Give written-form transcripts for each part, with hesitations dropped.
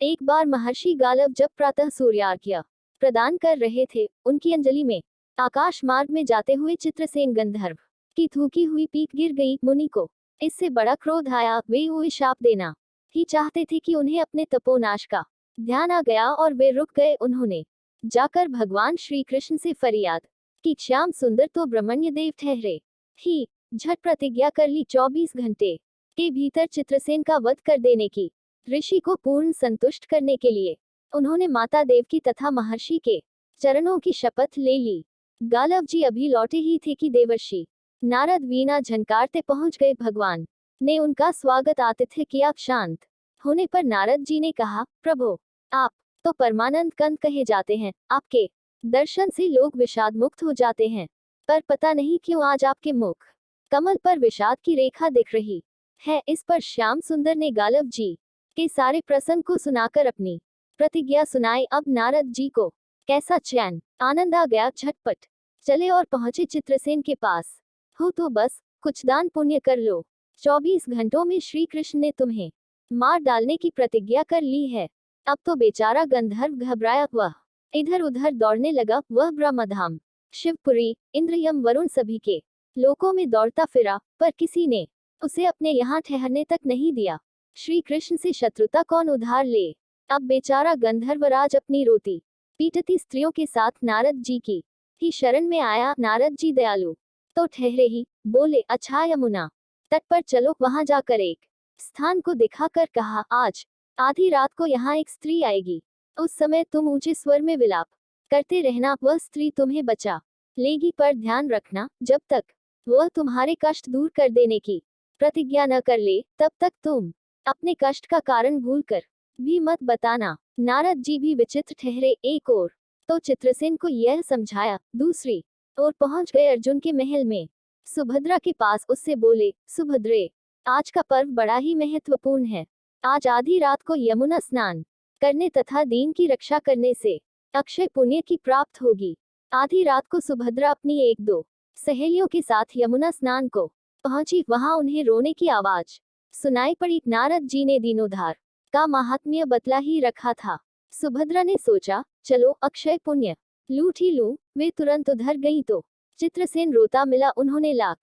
एक बार महर्षि गालव जब प्रातः सूर्यार्घ्य प्रदान कर रहे थे, उनकी अंजलि में आकाश मार्ग में जाते हुए चित्रसेन गंधर्व की थूकी हुई पीक गिर गई। मुनि को इससे बड़ा क्रोध आया। वे वो शाप देना ही चाहते थे कि उन्हें अपने तपोनाश का ध्यान आ गया और वे रुक गए। उन्होंने जाकर भगवान श्री कृष्ण से फरियाद कि श्याम सुंदर तो ब्रह्मण्य देव ठहरे ही झट प्रतिज्ञा कर ली 24 घंटे के भीतर चित्रसेन का वध कर देने की। ऋषि को पूर्ण संतुष्ट करने के लिए उन्होंने माता देवकी तथा महर्षि के चरणों की शपथ ले ली। गालव जी अभी लौटे ही थे कि देवर्षि नारद वीणा झनकारते पहुंच गए। भगवान ने उनका स्वागत आतिथ्य किया। शांत होने पर नारद जी ने कहा, प्रभो, आप तो परमानंद कंद कहे जाते हैं। आपके दर्शन से लोग विषाद मुक्त हो जाते हैं, पर पता नहीं क्यों आज आपके मुख कमल पर विषाद की रेखा दिख रही है। इस पर श्याम सुंदर ने गालव जी के सारे प्रसंग को सुनाकर अपनी प्रतिज्ञा सुनाई। अब नारद जी को कैसा चैन आनंद आ गया। झटपट चले और पहुंचे चित्रसेन के पास। हो तो बस कुछ दान पुण्य कर लो। 24 घंटों में श्री कृष्ण ने तुम्हें मार डालने की प्रतिज्ञा कर ली है। अब तो बेचारा गंधर्व घबराया। वह इधर उधर दौड़ने लगा। वह ब्रह्मधाम, शिवपुरी, इंद्रयम, वरुण सभी के लोकों में दौड़ता फिरा, पर किसी ने उसे अपने यहाँ ठहरने तक नहीं दिया। श्री कृष्ण से शत्रुता कौन उधार ले। अब बेचारा गंधर्वराज अपनी रोती पीटती स्त्रियों के साथ नारद जी की ही शरण में आया। नारद जी दयालु तो ठहरे ही, बोले, अच्छा यमुना तट पर चलो। वहां जाकर एक स्थान को दिखाकर कहा, आज आधी रात को यहाँ एक स्त्री आएगी। उस समय तुम ऊंचे स्वर में विलाप करते रहना। वह स्त्री तुम्हें बचा लेगी, पर ध्यान रखना, जब तक वह तुम्हारे कष्ट दूर कर देने की प्रतिज्ञा न कर ले, तब तक तुम अपने कष्ट का कारण भूलकर भी मत बताना। नारद जी भी विचित्र ठहरे। एक ओर तो चित्रसेन को यह समझाया, दूसरी ओर पहुंच गए अर्जुन के महल में। सुभद्रा के पास उससे बोले, सुभद्रे, आज का पर्व बड़ा ही महत्वपूर्ण है। आज आधी रात को यमुना स्नान करने तथा दीन की रक्षा करने से अक्षय पुण्य की प्राप्त होगी। आधी रात को सुभद्रा अपनी एक दो सहेलियों के साथ यमुना स्नान को पहुंची। वहां उन्हें रोने की आवाज सुनाई पड़ी। नारद जी ने दीनोद्धार का महात्म्य बतला ही रखा था। सुभद्रा ने सोचा, चलो अक्षय पुण्य लूट ही लूं। वे तुरंत उधर गई तो चित्रसेन रोता मिला। उन्होंने लाख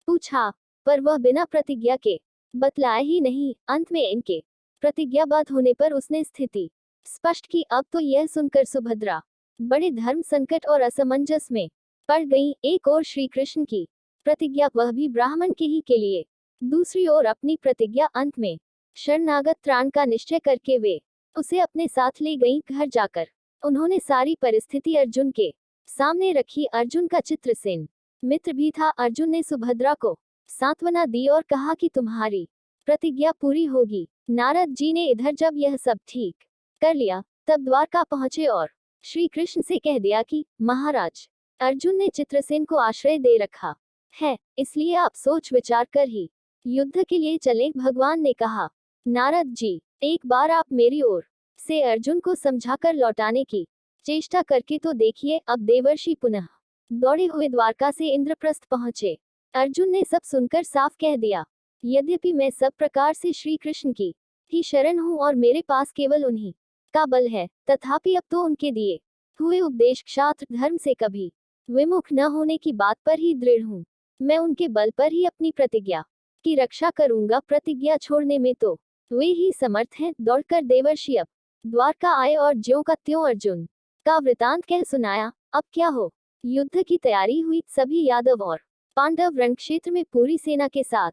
पूछा, पर वह बिना प्रतिज्ञा के बतलाया ही नहीं। अंत में इनके प्रतिज्ञाबद्ध होने पर उसने स्थिति स्पष्ट की। अब तो यह सुनकर सुभद्रा बड़े धर्म संकट और असमंजस में पड़ गई। एक ओर श्री कृष्ण की प्रतिज्ञा, वह भी ब्राह्मण के ही के लिए, दूसरी ओर अपनी प्रतिज्ञा। अंत में शरणागत त्राण का निश्चय करके वे उसे अपने साथ ले गईं। घर जाकर उन्होंने सारी परिस्थिति अर्जुन के सामने रखी। अर्जुन का चित्रसेन मित्र भी था। अर्जुन ने सुभद्रा को सांत्वना दी और कहा कि तुम्हारी प्रतिज्ञा पूरी होगी। नारद जी ने इधर जब यह सब ठीक कर लिया, तब द्वारका पहुंचे और श्री कृष्ण से कह दिया कि महाराज, अर्जुन ने चित्रसेन को आश्रय दे रखा है, इसलिए आप सोच विचार कर ही युद्ध के लिए चले। भगवान ने कहा, नारद जी, एक बार आप मेरी ओर से अर्जुन को समझाकर लौटाने की चेष्टा करके तो देखिए। अब देवर्षि पुनः दौड़े हुए द्वारका से इंद्रप्रस्थ पहुंचे। अर्जुन ने सब सुनकर साफ कह दिया, यद्यपि मैं सब प्रकार से श्री कृष्ण की ही शरण हूँ और मेरे पास केवल उन्हीं का बल है, तथापि अब तो उनके दिए हुए उपदेश क्षात्र धर्म से कभी विमुख न होने की बात पर ही दृढ़ हूँ। मैं उनके बल पर ही अपनी प्रतिज्ञा की रक्षा करूंगा। प्रतिज्ञा छोड़ने में तो वे ही समर्थ हैं। दौड़कर देवर्षि अब द्वारका आए और ज्यों का त्यों अर्जुन का वृतांत कह सुनाया। अब क्या हो, युद्ध की तैयारी हुई। सभी यादव और पांडव रणक्षेत्र में पूरी सेना के साथ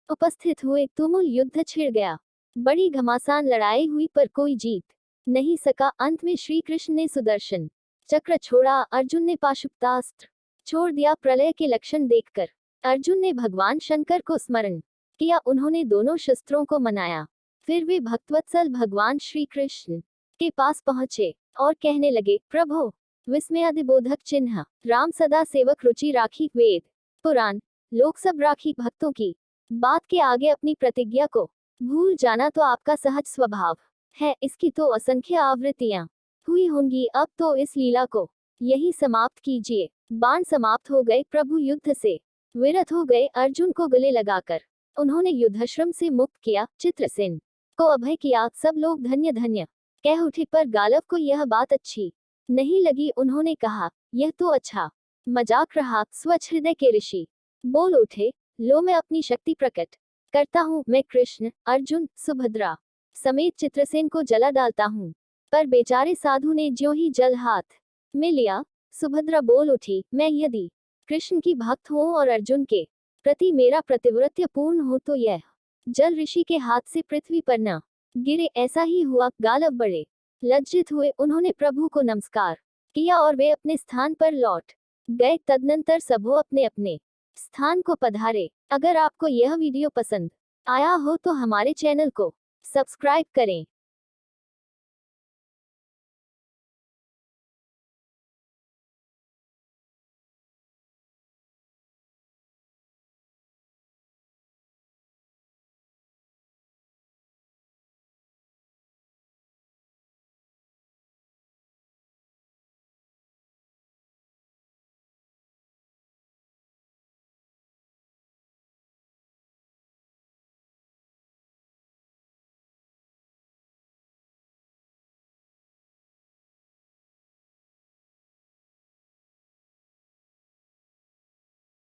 उपस्थित हुए। तुमुल युद्ध छिड़ गया। बड़ी घमासान लड़ाई हुई, पर कोई जीत नहीं सका। अंत में श्री कृष्ण ने सुदर्शन चक्र छोड़ा, अर्जुन ने पाशुपतास्त्र छोड़ दिया। प्रलय के लक्षण देखकर अर्जुन ने भगवान शंकर को स्मरण किया। उन्होंने दोनों शस्त्रों को मनाया। फिर वे भक्तवत्सल भगवान श्री कृष्ण के पास पहुंचे और कहने लगे, प्रभो, विस्मयादिबोधक चिन्ह, राम सदा सेवक रुचि राखी। वेद पुराण लोक सब राखी। भक्तों की बात के आगे अपनी प्रतिज्ञा को भूल जाना तो आपका सहज स्वभाव है। इसकी तो असंख्य आवृत्तियां हुई होंगी। अब तो इस लीला को यही समाप्त कीजिए। बाण समाप्त हो गए। प्रभु युद्ध से विरत हो गए। अर्जुन को गले लगाकर उन्होंने युद्धाश्रम से मुक्त किया। चित्रसेन को अभय किया। सब लोग धन्य धन्य कह उठे, पर गालव को यह बात अच्छी नहीं लगी। उन्होंने कहा, यह तो अच्छा मजाक रहा। स्वच्छ हृदय के ऋषि बोल उठे, लो मैं अपनी शक्ति प्रकट करता हूँ। मैं कृष्ण, अर्जुन, सुभद्रा समेत चित्रसेन को जला डालता हूँ। पर बेचारे साधु ने ज्यों ही जल हाथ में लिया, सुभद्रा बोल उठी, मैं यदि कृष्ण की भक्त हूँ और अर्जुन के प्रति मेरा प्रतिव्रत्य पूर्ण हो तो यह जल ऋषि के हाथ से पृथ्वी पर न गिरे। ऐसा ही हुआ। गालव बड़े लज्जित हुए। उन्होंने प्रभु को नमस्कार किया और वे अपने स्थान पर लौट गए। तदनंतर सबो अपने अपने स्थान को पधारे। अगर आपको यह वीडियो पसंद आया हो तो हमारे चैनल को सब्सक्राइब करें।